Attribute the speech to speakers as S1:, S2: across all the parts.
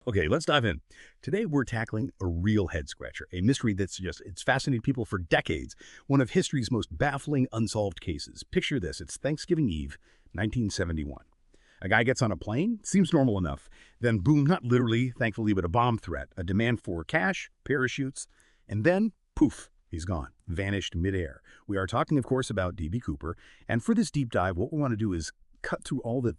S1: Okay, let's dive in. Today we're tackling a real head scratcher, a mystery it's fascinated people for decades, one of history's most baffling unsolved cases. Picture this, it's Thanksgiving Eve, 1971. A guy gets on a plane, seems normal enough, then boom, not literally, thankfully, but a bomb threat, a demand for cash, parachutes, and then poof, he's gone, vanished midair. We are talking, of course, about D.B. Cooper, and for this deep dive, what we want to do is cut through all the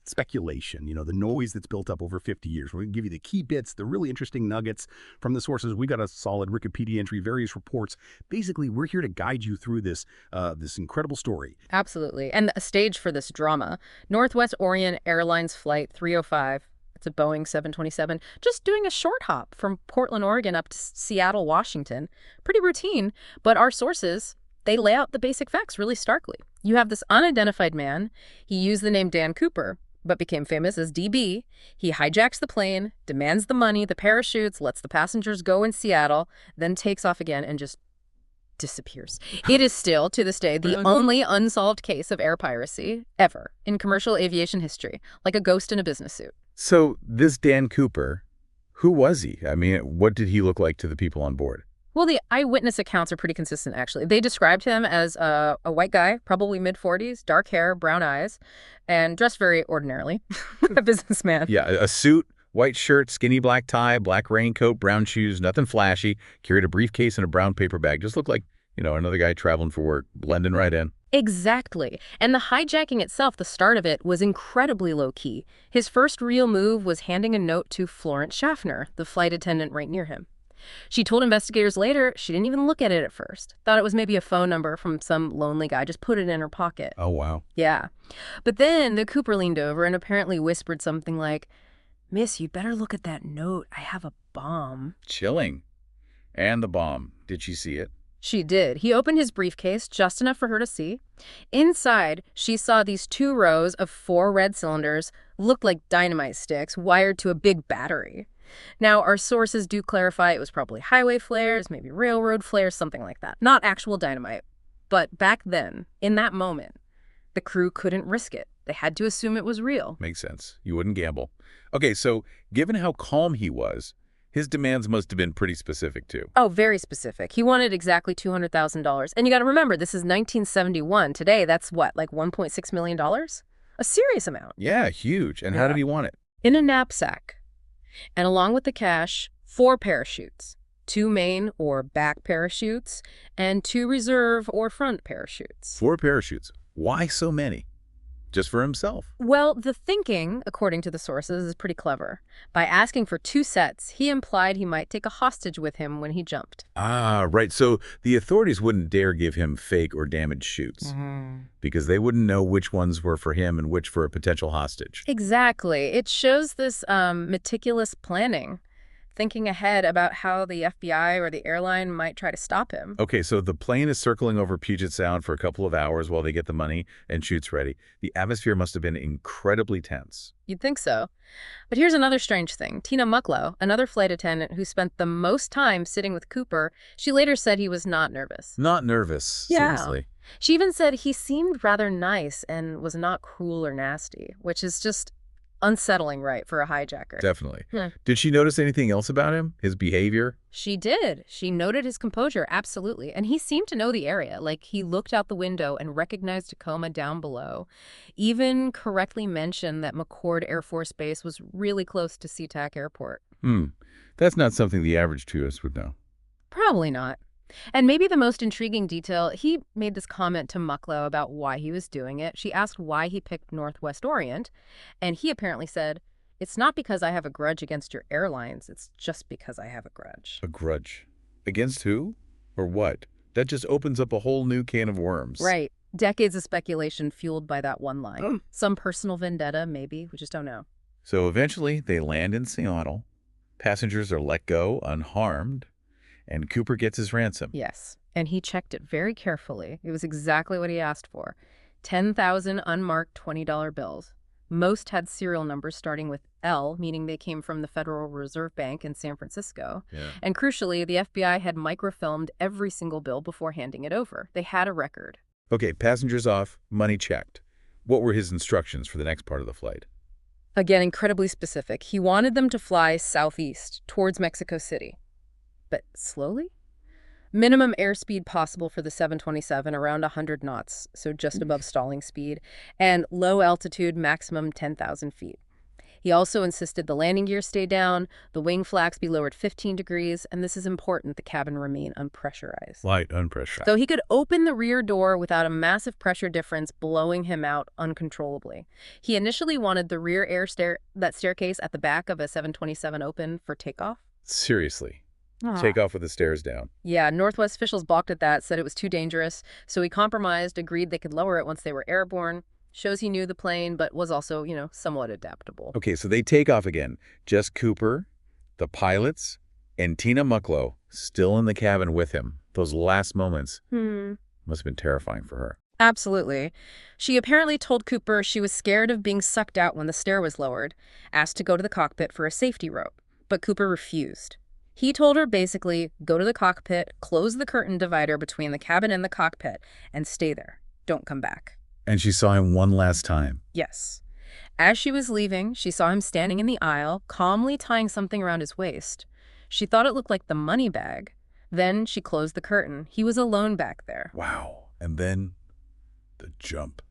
S1: speculation, the noise that's built up over 50 years. We're going to give you the key bits, the really interesting nuggets from the sources. We got a solid Wikipedia entry, various reports. Basically, we're here to guide you through this incredible story.
S2: Absolutely. And a stage for this drama. Northwest Orient Airlines Flight 305, it's a Boeing 727, just doing a short hop from Portland, Oregon up to Seattle, Washington. Pretty routine, but our sources, they lay out the basic facts really starkly. You have this unidentified man. He used the name Dan Cooper, but became famous as DB. He hijacks the plane, demands the money, the parachutes, lets the passengers go in Seattle, then takes off again and just disappears. It is still, to this day, the only unsolved case of air piracy ever in commercial aviation history, like a ghost in a business suit.
S3: So this Dan Cooper, who was he? I mean, what did he look like to the people on board?
S2: Well, the eyewitness accounts are pretty consistent, actually. They described him as a white guy, probably mid-40s, dark hair, brown eyes, and dressed very ordinarily. A businessman.
S3: Yeah, a suit, white shirt, skinny black tie, black raincoat, brown shoes, nothing flashy, carried a briefcase and a brown paper bag. Just looked like, another guy traveling for work, blending right in.
S2: Exactly. And the hijacking itself, the start of it, was incredibly low-key. His first real move was handing a note to Florence Schaffner, the flight attendant right near him. She told investigators later she didn't even look at it at first. Thought it was maybe a phone number from some lonely guy, just put it in her pocket.
S3: Oh, wow.
S2: Yeah. But then the Cooper leaned over and apparently whispered something like, "Miss, you'd better look at that note. I have a bomb."
S3: Chilling. And the bomb. Did she see it?
S2: She did. He opened his briefcase, just enough for her to see. Inside, she saw these 2 rows of 4 red cylinders, looked like dynamite sticks, wired to a big battery. Now, our sources do clarify it was probably highway flares, maybe railroad flares, something like that. Not actual dynamite. But back then, in that moment, the crew couldn't risk it. They had to assume it was real.
S3: Makes sense. You wouldn't gamble. Okay, so given how calm he was, his demands must have been pretty specific, too.
S2: Oh, very specific. He wanted exactly $200,000. And you got to remember, this is 1971. Today, that's what, like $1.6 million? A serious amount.
S3: Yeah, huge. And how did he want it?
S2: In a knapsack. And along with the cash, 4 parachutes, 2 main or back parachutes, and 2 reserve or front parachutes.
S3: 4 parachutes. Why so many? Just for himself?
S2: Well, the thinking, according to the sources, is pretty clever. By asking for 2 sets, he implied he might take a hostage with him when he jumped.
S3: Ah, right. So the authorities wouldn't dare give him fake or damaged chutes because they wouldn't know which ones were for him and which for a potential hostage.
S2: Exactly. It shows this meticulous planning, thinking ahead about how the FBI or the airline might try to stop him.
S3: Okay, so the plane is circling over Puget Sound for a couple of hours while they get the money and chutes ready. The atmosphere must have been incredibly tense.
S2: You'd think so. But here's another strange thing. Tina Mucklow, another flight attendant who spent the most time sitting with Cooper, she later said he was not nervous.
S3: Not nervous,
S2: Yeah.
S3: seriously.
S2: She even said he seemed rather nice and was not cruel or nasty, which is just unsettling, right, for a hijacker.
S3: Definitely. Did she notice anything else about him? His behavior?
S2: She did. She noted his composure, absolutely. And he seemed to know the area. Like, he looked out the window and recognized Tacoma down below. Even correctly mentioned that McCord Air Force Base was really close to SeaTac Airport.
S3: That's not something the average tourist would know.
S2: Probably not. And maybe the most intriguing detail, he made this comment to Mucklow about why he was doing it. She asked why he picked Northwest Orient, and he apparently said, "It's not because I have a grudge against your airlines. It's just because I have a grudge."
S3: A grudge? Against who? Or what? That just opens up a whole new can of worms.
S2: Right. Decades of speculation fueled by that one line. Some personal vendetta, maybe. We just don't know.
S3: So eventually they land in Seattle. Passengers are let go unharmed. And Cooper gets his ransom.
S2: Yes, and he checked it very carefully. It was exactly what he asked for. 10,000 unmarked $20 bills. Most had serial numbers starting with L, meaning they came from the Federal Reserve Bank in San Francisco.
S3: Yeah.
S2: And crucially, the FBI had microfilmed every single bill before handing it over. They had a record.
S3: Okay, passengers off, money checked. What were his instructions for the next part of the flight?
S2: Again, incredibly specific. He wanted them to fly southeast towards Mexico City. But slowly? Minimum airspeed possible for the 727, around 100 knots, so just above stalling speed, and low altitude, maximum 10,000 feet. He also insisted the landing gear stay down, the wing flaps be lowered 15 degrees, and this is important, the cabin remain unpressurized.
S3: Light, unpressurized.
S2: So he could open the rear door without a massive pressure difference blowing him out uncontrollably. He initially wanted the rear that staircase at the back of a 727 open for takeoff.
S3: Seriously. Take off with the stairs down.
S2: Yeah, Northwest officials balked at that, said it was too dangerous, so he compromised, agreed they could lower it once they were airborne. Shows he knew the plane, but was also, somewhat adaptable.
S3: Okay, so they take off again. Just Cooper, the pilots, and Tina Mucklow still in the cabin with him. Those last moments must have been terrifying for her.
S2: Absolutely. She apparently told Cooper she was scared of being sucked out when the stair was lowered, asked to go to the cockpit for a safety rope, but Cooper refused. He told her basically, go to the cockpit, close the curtain divider between the cabin and the cockpit, and stay there. Don't come back.
S3: And she saw him one last time.
S2: Yes. As she was leaving, she saw him standing in the aisle, calmly tying something around his waist. She thought it looked like the money bag. Then she closed the curtain. He was alone back there.
S3: Wow. And then the jump.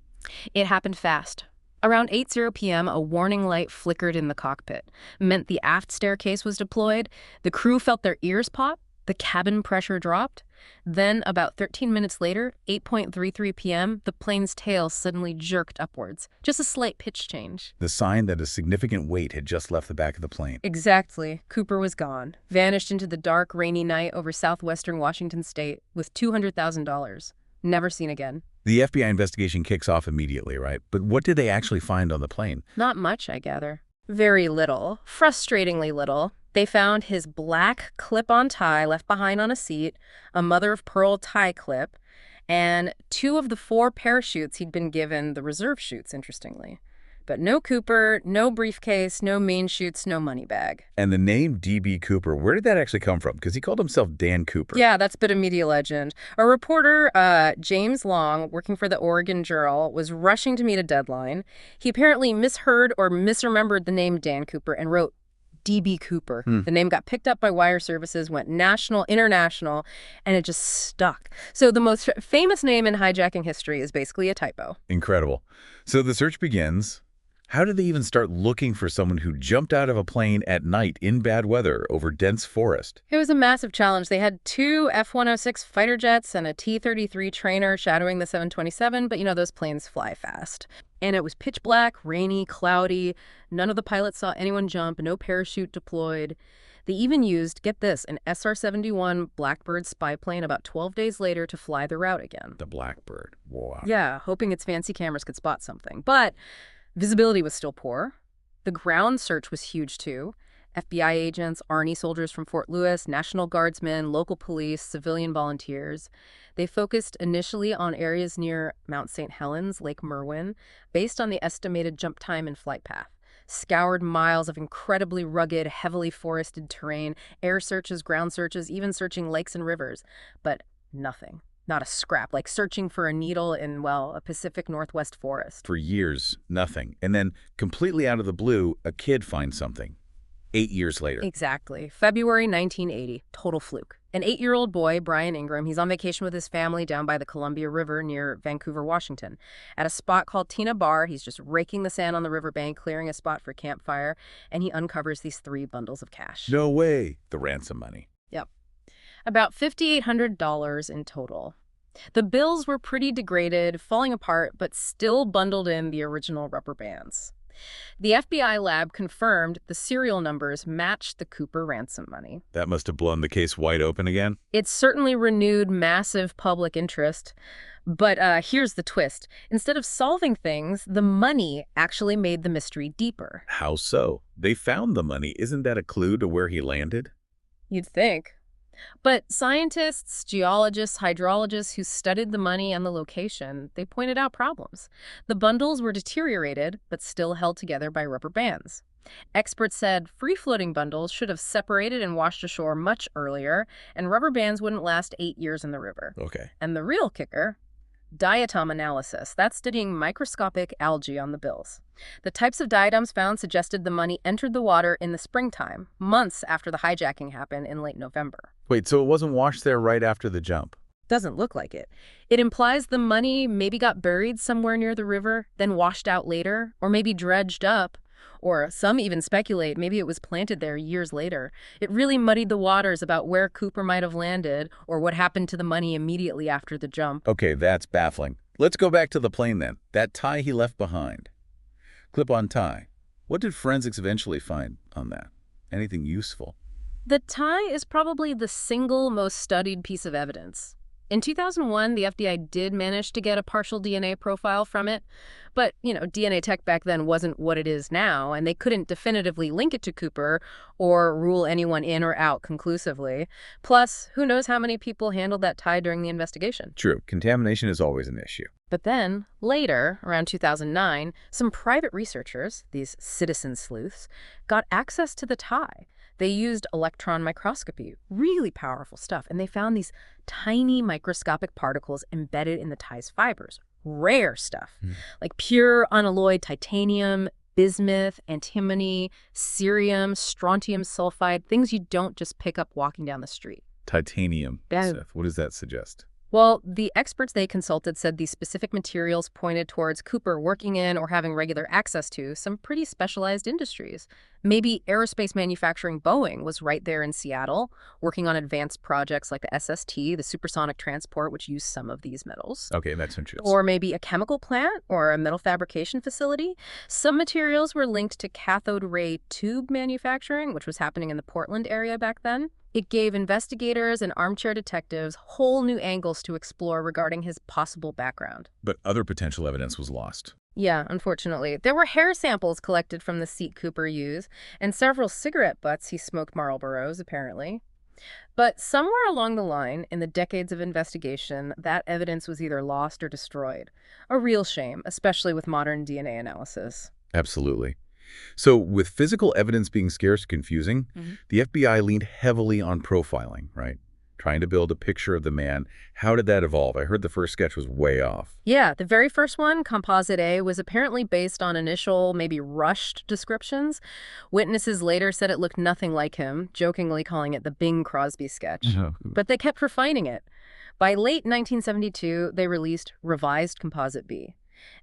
S2: It happened fast. Around 8:00 p.m., a warning light flickered in the cockpit. Meant the aft staircase was deployed. The crew felt their ears pop. The cabin pressure dropped. Then, about 13 minutes later, 8:33 p.m., the plane's tail suddenly jerked upwards. Just a slight pitch change.
S3: The sign that a significant weight had just left the back of the plane.
S2: Exactly. Cooper was gone. Vanished into the dark, rainy night over southwestern Washington state with $200,000. Never seen again.
S3: The FBI investigation kicks off immediately, right? But what did they actually find on the plane?
S2: Not much, I gather. Very little. Frustratingly little. They found his black clip-on tie left behind on a seat, a mother-of-pearl tie clip, and 2 of the 4 parachutes he'd been given, the reserve chutes, interestingly. But no Cooper, no briefcase, no main chutes, no money bag.
S3: And the name D.B. Cooper, where did that actually come from? Because he called himself Dan Cooper.
S2: Yeah, that's a bit of media legend. A reporter, James Long, working for the Oregon Journal, was rushing to meet a deadline. He apparently misheard or misremembered the name Dan Cooper and wrote D.B. Cooper. The name got picked up by wire services, went national, international, and it just stuck. So the most famous name in hijacking history is basically a typo.
S3: Incredible. So the search begins. How did they even start looking for someone who jumped out of a plane at night in bad weather over dense forest?
S2: It was a massive challenge. They had 2 F-106 fighter jets and a T-33 trainer shadowing the 727, but those planes fly fast. And it was pitch black, rainy, cloudy. None of the pilots saw anyone jump, no parachute deployed. They even used, get this, an SR-71 Blackbird spy plane about 12 days later to fly the route again.
S3: The Blackbird. Wow.
S2: Yeah, hoping its fancy cameras could spot something. But visibility was still poor. The ground search was huge, too. FBI agents, Army soldiers from Fort Lewis, National Guardsmen, local police, civilian volunteers. They focused initially on areas near Mount St. Helens, Lake Merwin, based on the estimated jump time and flight path. Scoured miles of incredibly rugged, heavily forested terrain, air searches, ground searches, even searching lakes and rivers. But nothing. Not a scrap, like searching for a needle in, a Pacific Northwest forest.
S3: For years, nothing. And then, completely out of the blue, a kid finds something. 8 years later.
S2: Exactly. February 1980. Total fluke. An 8-year-old boy, Brian Ingram, he's on vacation with his family down by the Columbia River near Vancouver, Washington. At a spot called Tina Bar, he's just raking the sand on the riverbank, clearing a spot for campfire, and he uncovers these 3 bundles of cash.
S3: No way. The ransom money.
S2: Yep. About $5,800 in total. The bills were pretty degraded, falling apart, but still bundled in the original rubber bands. The FBI lab confirmed the serial numbers matched the Cooper ransom money.
S3: That must have blown the case wide open again.
S2: It certainly renewed massive public interest. But here's the twist. Instead of solving things, the money actually made the mystery deeper.
S3: How so? They found the money. Isn't that a clue to where he landed?
S2: You'd think. But scientists, geologists, hydrologists who studied the money and the location, they pointed out problems. The bundles were deteriorated, but still held together by rubber bands. Experts said free-floating bundles should have separated and washed ashore much earlier, and rubber bands wouldn't last 8 years in the river.
S3: Okay.
S2: And the real kicker, Diatom analysis. That's studying microscopic algae on the bills. The types of diatoms found suggested the money entered the water in the springtime, months after the hijacking happened in late November.
S3: Wait, so it wasn't washed there right after the jump?
S2: Doesn't look like it. It implies the money maybe got buried somewhere near the river, then washed out later, or maybe dredged up. Or some even speculate maybe it was planted there years later. It really muddied the waters about where Cooper might have landed or what happened to the money immediately after the jump.
S3: Okay, that's baffling. Let's go back to the plane then. That tie he left behind. Clip-on tie. What did forensics eventually find on that? Anything useful?
S2: The tie is probably the single most studied piece of evidence. In 2001, the FBI did manage to get a partial DNA profile from it, but, DNA tech back then wasn't what it is now, and they couldn't definitively link it to Cooper or rule anyone in or out conclusively. Plus, who knows how many people handled that tie during the investigation?
S3: True. Contamination is always an issue.
S2: But then, later, around 2009, some private researchers, these citizen sleuths, got access to the tie. They used electron microscopy, really powerful stuff, and they found these tiny microscopic particles embedded in the tie's fibers. Rare stuff, like pure unalloyed titanium, bismuth, antimony, cerium, strontium sulfide, things you don't just pick up walking down the street.
S3: Titanium,
S2: Yeah.
S3: Seth. What does that suggest?
S2: Well, the experts they consulted said these specific materials pointed towards Cooper working in or having regular access to some pretty specialized industries. Maybe aerospace manufacturing Boeing was right there in Seattle, working on advanced projects like the SST, the supersonic transport, which used some of these metals.
S3: Okay, that's interesting.
S2: Or maybe a chemical plant or a metal fabrication facility. Some materials were linked to cathode ray tube manufacturing, which was happening in the Portland area back then. It gave investigators and armchair detectives whole new angles to explore regarding his possible background.
S3: But other potential evidence was lost.
S2: Yeah, unfortunately. There were hair samples collected from the seat Cooper used, and several cigarette butts he smoked Marlboros, apparently. But somewhere along the line, in the decades of investigation, that evidence was either lost or destroyed. A real shame, especially with modern DNA analysis.
S3: Absolutely. So with physical evidence being scarce and confusing, the FBI leaned heavily on profiling, right? Trying to build a picture of the man. How did that evolve? I heard the first sketch was way off.
S2: Yeah, the very first one, Composite A, was apparently based on initial, maybe rushed descriptions. Witnesses later said it looked nothing like him, jokingly calling it the Bing Crosby sketch. But they kept refining it. By late 1972, they released revised Composite B.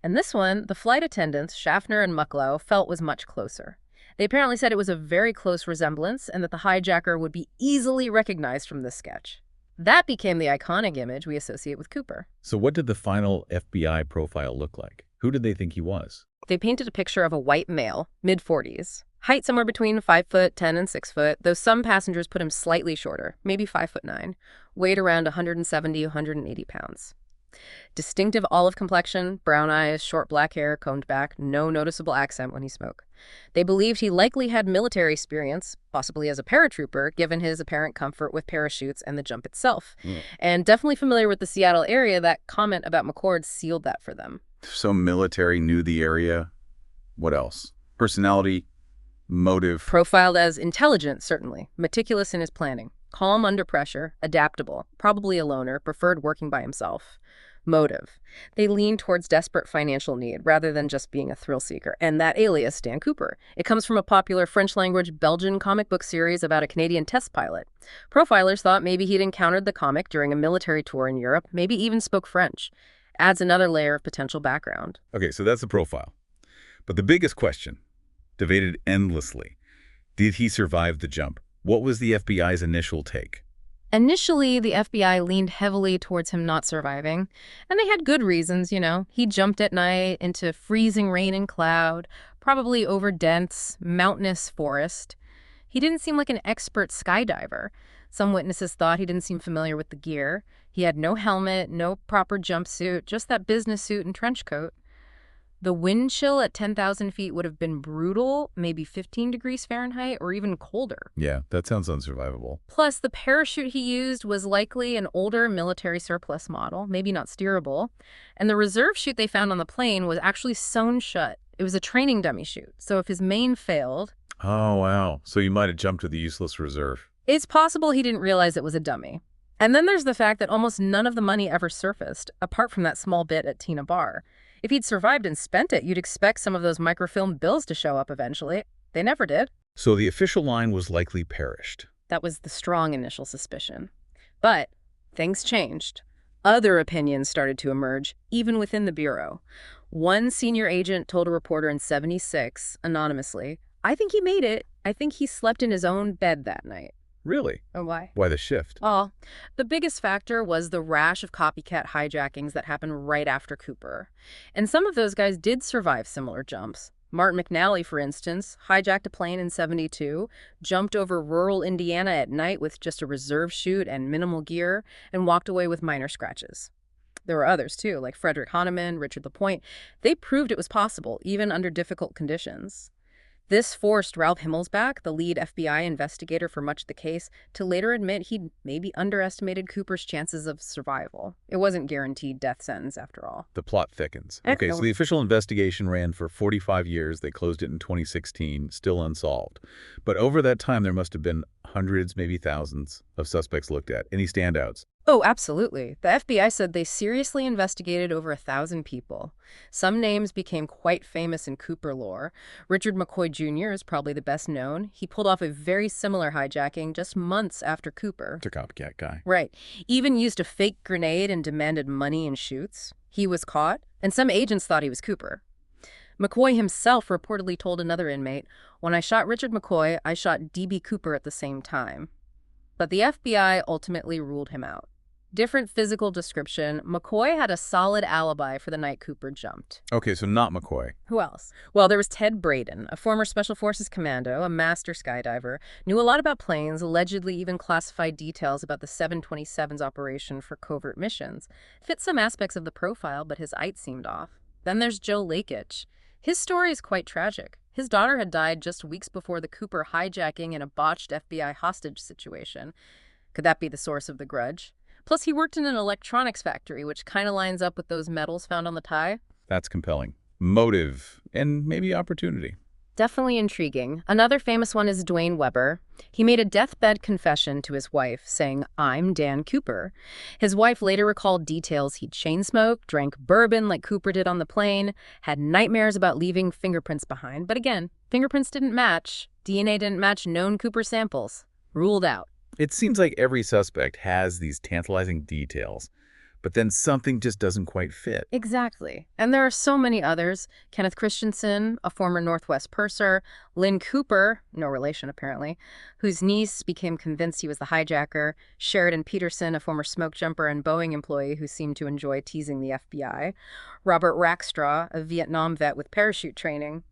S2: And this one, the flight attendants, Schaffner and Mucklow, felt was much closer. They apparently said it was a very close resemblance and that the hijacker would be easily recognized from this sketch. That became the iconic image we associate with Cooper.
S3: So what did the final FBI profile look like? Who did they think he was?
S2: They painted a picture of a white male, mid-40s. Height somewhere between 5'10" and 6 foot, though some passengers put him slightly shorter, maybe 5'9". Weight around 170, 180 pounds. Distinctive olive complexion, brown eyes, short black hair, combed back, no noticeable accent when he spoke. They believed he likely had military experience, possibly as a paratrooper, given his apparent comfort with parachutes and the jump itself. And definitely familiar with the Seattle area, that comment about McCord sealed that for them.
S3: So military, knew the area. What else? Personality, motive.
S2: Profiled as intelligent, certainly. Meticulous in his planning. Calm under pressure, adaptable, probably a loner, preferred working by himself. Motive. They lean towards desperate financial need rather than just being a thrill seeker. And that alias, Dan Cooper. It comes from a popular French-language Belgian comic book series about a Canadian test pilot. Profilers thought maybe he'd encountered the comic during a military tour in Europe, maybe even spoke French. Adds another layer of potential background.
S3: Okay, so that's the profile. But the biggest question, debated endlessly, did he survive the jump? What was the FBI's initial take?
S2: Initially, the FBI leaned heavily towards him not surviving, and they had good reasons, He jumped at night into freezing rain and cloud, probably over dense, mountainous forest. He didn't seem like an expert skydiver. Some witnesses thought he didn't seem familiar with the gear. He had no helmet, no proper jumpsuit, just that business suit and trench coat. The wind chill at 10,000 feet would have been brutal, maybe 15 degrees Fahrenheit or even colder.
S3: Yeah, that sounds unsurvivable.
S2: Plus, the parachute he used was likely an older military surplus model, maybe not steerable. And the reserve chute they found on the plane was actually sewn shut. It was a training dummy chute. So if his main failed...
S3: Oh, wow. So you might have jumped to the useless reserve.
S2: It's possible he didn't realize it was a dummy. And then there's the fact that almost none of the money ever surfaced, apart from that small bit at Tina Bar. If he'd survived and spent it, you'd expect some of those microfilm bills to show up eventually. They never did.
S3: So the official line was likely perished.
S2: That was the strong initial suspicion. But things changed. Other opinions started to emerge, even within the Bureau. One senior agent told a reporter in '76, anonymously, "I think he made it. I think he slept in his own bed that night."
S3: Really?
S2: Oh, why?
S3: Why the shift?
S2: Oh, the biggest factor was the rash of copycat hijackings that happened right after Cooper. And some of those guys did survive similar jumps. Martin McNally, for instance, hijacked a plane in '72, jumped over rural Indiana at night with just a reserve chute and minimal gear, and walked away with minor scratches. There were others, too, like Frederick Hahnemann, Richard LaPointe. They proved it was possible, even under difficult conditions. This forced Ralph Himmelsbach, the lead FBI investigator for much of the case, to later admit he'd maybe underestimated Cooper's chances of survival. It wasn't guaranteed death sentence, after all.
S3: The plot thickens. Okay, so the official investigation ran for 45 years. They closed it in 2016, still unsolved. But over that time, there must have been hundreds, maybe thousands, of suspects looked at. Any standouts?
S2: Oh, absolutely. The FBI said they seriously investigated over 1,000 people. Some names became quite famous in Cooper lore. Richard McCoy Jr. is probably the best known. He pulled off a very similar hijacking just months after Cooper.
S3: It's a copycat guy.
S2: Right. Even used a fake grenade and demanded money and chutes. He was caught, and some agents thought he was Cooper. McCoy himself reportedly told another inmate, "When I shot Richard McCoy, I shot D.B. Cooper at the same time." But the FBI ultimately ruled him out. Different physical description, McCoy had a solid alibi for the night Cooper jumped.
S3: Okay, so not McCoy.
S2: Who else? Well, there was Ted Braden, a former Special Forces commando, a master skydiver, knew a lot about planes, allegedly even classified details about the 727's operation for covert missions. Fit some aspects of the profile, but his height seemed off. Then there's Joe Lakich. His story is quite tragic. His daughter had died just weeks before the Cooper hijacking in a botched FBI hostage situation. Could that be the source of the grudge? Plus, he worked in an electronics factory, which kind of lines up with those metals found on the tie.
S3: That's compelling. Motive and maybe opportunity.
S2: Definitely intriguing. Another famous one is Dwayne Weber. He made a deathbed confession to his wife, saying, "I'm Dan Cooper." His wife later recalled details he'd chain smoked, drank bourbon like Cooper did on the plane, had nightmares about leaving fingerprints behind. But again, fingerprints didn't match. DNA didn't match known Cooper samples. Ruled out.
S3: It seems like every suspect has these tantalizing details, but then something just doesn't quite fit.
S2: Exactly. And there are so many others. Kenneth Christensen, a former Northwest purser, Lynn Cooper, no relation apparently, whose niece became convinced he was the hijacker, Sheridan Peterson, a former smoke jumper and Boeing employee who seemed to enjoy teasing the FBI, Robert Rackstraw, a Vietnam vet with parachute training.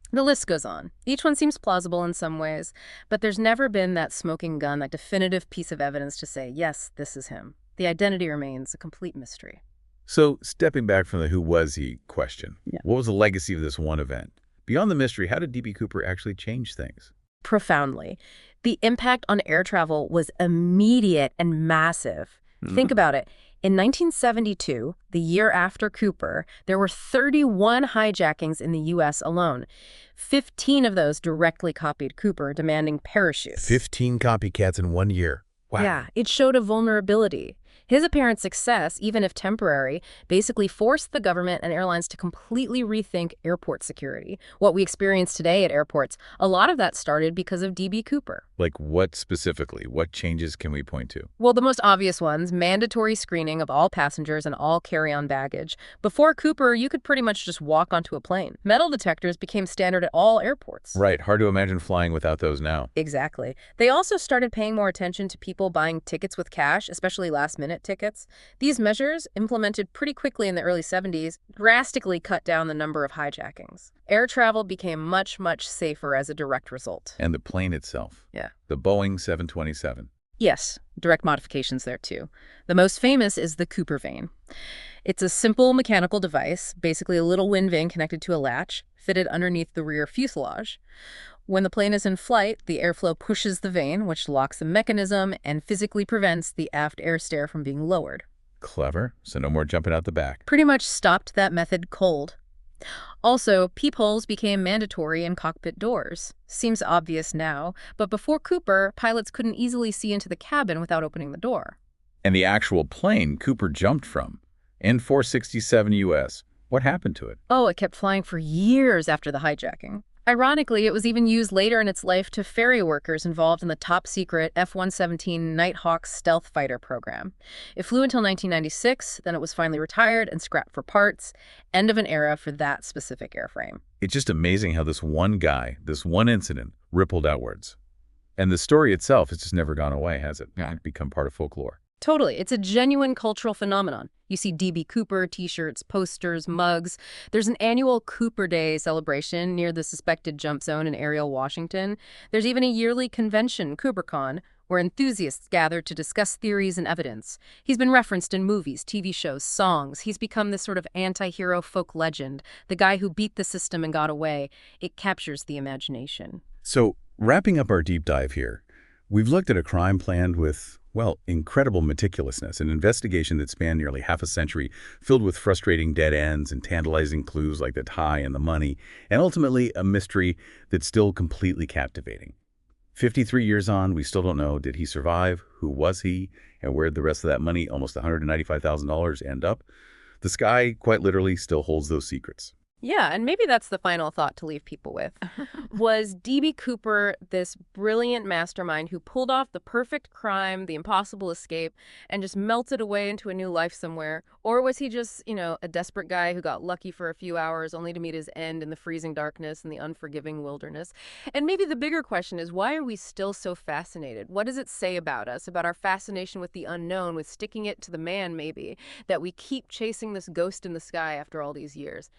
S2: The list goes on. Each one seems plausible in some ways, but there's never been that smoking gun, that definitive piece of evidence to say, yes, this is him. The identity remains a complete mystery.
S3: So, stepping back from the who was he question, what was the legacy of this one event? Beyond the mystery, how did D.B. Cooper actually change things?
S2: Profoundly. The impact on air travel was immediate and massive. Think about it. In 1972, the year after Cooper, there were 31 hijackings in the U.S. alone. 15 of those directly copied Cooper, demanding parachutes.
S3: 15 copycats in 1 year. Wow.
S2: Yeah, it showed a vulnerability. His apparent success, even if temporary, basically forced the government and airlines to completely rethink airport security. What we experience today at airports, a lot of that started because of D.B. Cooper.
S3: Like what specifically? What changes can we point to?
S2: Well, the most obvious ones, mandatory screening of all passengers and all carry-on baggage. Before Cooper, you could pretty much just walk onto a plane. Metal detectors became standard at all airports.
S3: Right. Hard to imagine flying without those now.
S2: Exactly. They also started paying more attention to people buying tickets with cash, especially last-minute tickets. These measures, implemented pretty quickly in the early 70s, drastically cut down the number of hijackings. Air travel became much, much safer as a direct result.
S3: And the plane itself.
S2: Yeah.
S3: The Boeing 727.
S2: Yes, direct modifications there too. The most famous is the Cooper vane. It's a simple mechanical device, basically a little wind vane connected to a latch, fitted underneath the rear fuselage. When the plane is in flight, the airflow pushes the vane, which locks the mechanism and physically prevents the aft air stair from being lowered.
S3: Clever. So no more jumping out the back.
S2: Pretty much stopped that method cold. Also, peepholes became mandatory in cockpit doors. Seems obvious now, but before Cooper, pilots couldn't easily see into the cabin without opening the door.
S3: And the actual plane Cooper jumped from, N467 US, what happened to it?
S2: Oh, it kept flying for years after the hijacking. Ironically, it was even used later in its life to ferry workers involved in the top-secret F-117 Nighthawk stealth fighter program. It flew until 1996, then it was finally retired and scrapped for parts. End of an era for that specific airframe.
S3: It's just amazing how this one guy, this one incident, rippled outwards. And the story itself has just never gone away, has it? It's become part of folklore.
S2: Totally. It's a genuine cultural phenomenon. You see D.B. Cooper T-shirts, posters, mugs. There's an annual Cooper Day celebration near the suspected jump zone in Ariel, Washington. There's even a yearly convention, CooperCon, where enthusiasts gather to discuss theories and evidence. He's been referenced in movies, TV shows, songs. He's become this sort of anti-hero folk legend, the guy who beat the system and got away. It captures the imagination.
S3: So, wrapping up our deep dive here, we've looked at a crime planned with, well, incredible meticulousness, an investigation that spanned nearly half a century, filled with frustrating dead ends and tantalizing clues like the tie and the money, and ultimately a mystery that's still completely captivating. 53 years on, we still don't know, did he survive? Who was he? And where'd the rest of that money, almost $195,000, end up? The sky, quite literally, still holds those secrets.
S2: Yeah, and maybe that's the final thought to leave people with. Was D.B. Cooper this brilliant mastermind who pulled off the perfect crime, the impossible escape, and just melted away into a new life somewhere? Or was he just, a desperate guy who got lucky for a few hours only to meet his end in the freezing darkness and the unforgiving wilderness? And maybe the bigger question is, why are we still so fascinated? What does it say about us, about our fascination with the unknown, with sticking it to the man maybe, that we keep chasing this ghost in the sky after all these years?